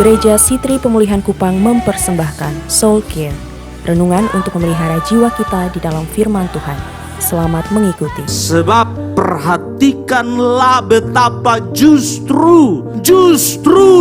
Gereja Sitri Pemulihan Kupang mempersembahkan Soul Care, renungan untuk memelihara jiwa kita di dalam firman Tuhan. Selamat mengikuti. Sebab perhatikanlah betapa justru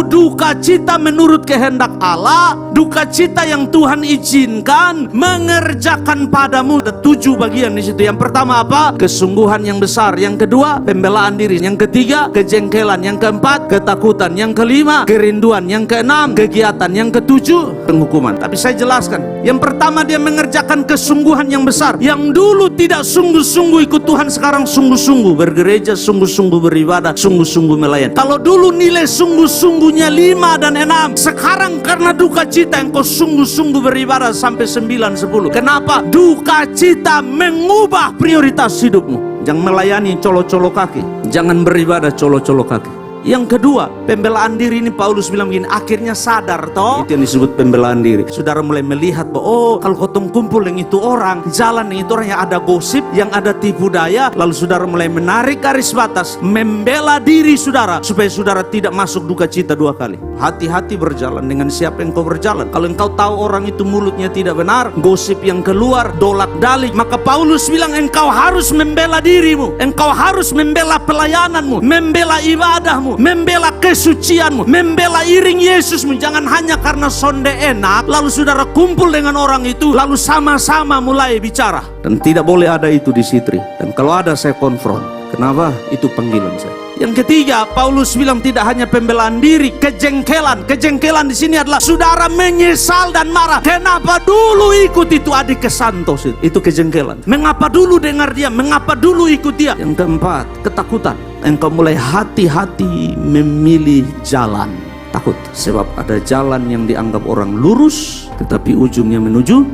duka cita menurut kehendak Allah, duka cita yang Tuhan izinkan mengerjakan padamu. Ada 7 bagian di situ. Yang pertama apa? Kesungguhan yang besar. Yang kedua, pembelaan diri. Yang ketiga, kejengkelan. Yang keempat, ketakutan. Yang kelima, kerinduan. Yang keenam, kegiatan. Yang ketujuh, penghukuman. Tapi saya jelaskan. Yang pertama, dia mengerjakan kesungguhan yang besar. Yang dulu tidak sungguh-sungguh ikut Tuhan, sekarang sungguh-sungguh bergereja, sungguh-sungguh beribadah, sungguh-sungguh melayani. Kalau dulu nilai sungguh-sungguhnya 5 dan 6, sekarang karena duka cita engkau sungguh-sungguh beribadah sampai 9, 10. Kenapa? Duka cita mengubah prioritas hidupmu. Jangan melayani colo-colo kaki, jangan beribadah colo-colo kaki. Yang kedua, pembelaan diri. Ini Paulus bilang begini, akhirnya sadar toh, itu yang disebut pembelaan diri. Saudara mulai melihat bahwa oh, kalau kotong kumpul yang itu orang, jalan yang itu orang, yang ada gosip, yang ada tipu daya, lalu saudara mulai menarik garis batas, membela diri saudara supaya saudara tidak masuk duka cita 2 kali. Hati-hati berjalan dengan siapa engkau berjalan. Kalau engkau tahu orang itu mulutnya tidak benar, gosip yang keluar, dolak-dalik, maka Paulus bilang engkau harus membela dirimu, engkau harus membela pelayananmu, membela ibadahmu, membela kesucianmu, membela iring Yesusmu. Jangan hanya karena sonde enak lalu saudara kumpul dengan orang itu lalu sama-sama mulai bicara. Dan tidak boleh ada itu di Sitri. Dan kalau ada saya konfront. Kenapa? Itu panggilan saya. Yang ketiga, Paulus bilang tidak hanya pembelaan diri, kejengkelan. Kejengkelan di sini adalah saudara menyesal dan marah. Kenapa dulu ikut itu adik kesantos? Itu kejengkelan. Mengapa dulu dengar dia? Mengapa dulu ikut dia? Yang keempat, ketakutan. Engkau mulai hati-hati memilih jalan. Takut sebab ada jalan yang dianggap orang lurus tetapi ujungnya menuju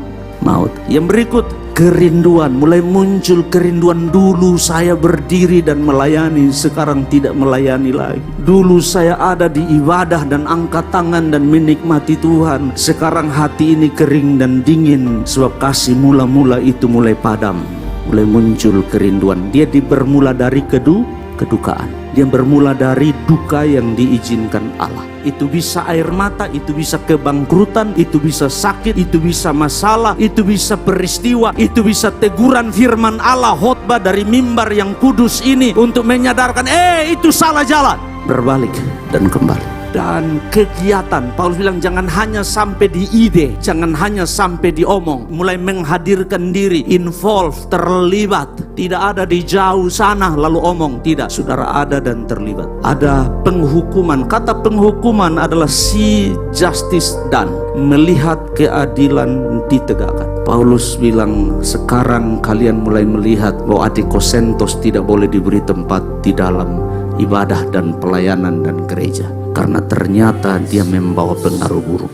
maut. Yang berikut, kerinduan. Mulai muncul kerinduan. Dulu saya berdiri dan melayani, sekarang tidak melayani lagi. Dulu saya ada di ibadah dan angkat tangan dan menikmati Tuhan, sekarang hati ini kering dan dingin sebab kasih mula-mula itu mulai padam. Mulai muncul kerinduan. Dia bermula dari kedukaan. Dia bermula dari duka yang diizinkan Allah. Itu bisa air mata, itu bisa kebangkrutan, itu bisa sakit, itu bisa masalah, itu bisa peristiwa, itu bisa teguran firman Allah, khotbah dari mimbar yang kudus ini untuk menyadarkan, itu salah jalan. Berbalik dan kembali. Dan kegiatan, Paulus bilang jangan hanya sampai di ide, jangan hanya sampai di omong. Mulai menghadirkan diri, involve, terlibat. Tidak ada di jauh sana lalu omong, tidak. Saudara ada dan terlibat. Ada penghukuman. Kata penghukuman adalah see justice done, melihat keadilan ditegakkan. Paulus bilang sekarang kalian mulai melihat bahwa adikosentos tidak boleh diberi tempat di dalam ibadah dan pelayanan dan gereja, karena ternyata dia membawa pengaruh buruk.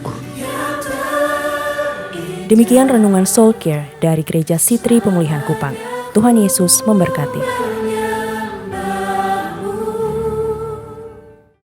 Demikian renungan Soul Care dari Gereja Sitri Pemulihan Kupang. Tuhan Yesus memberkati.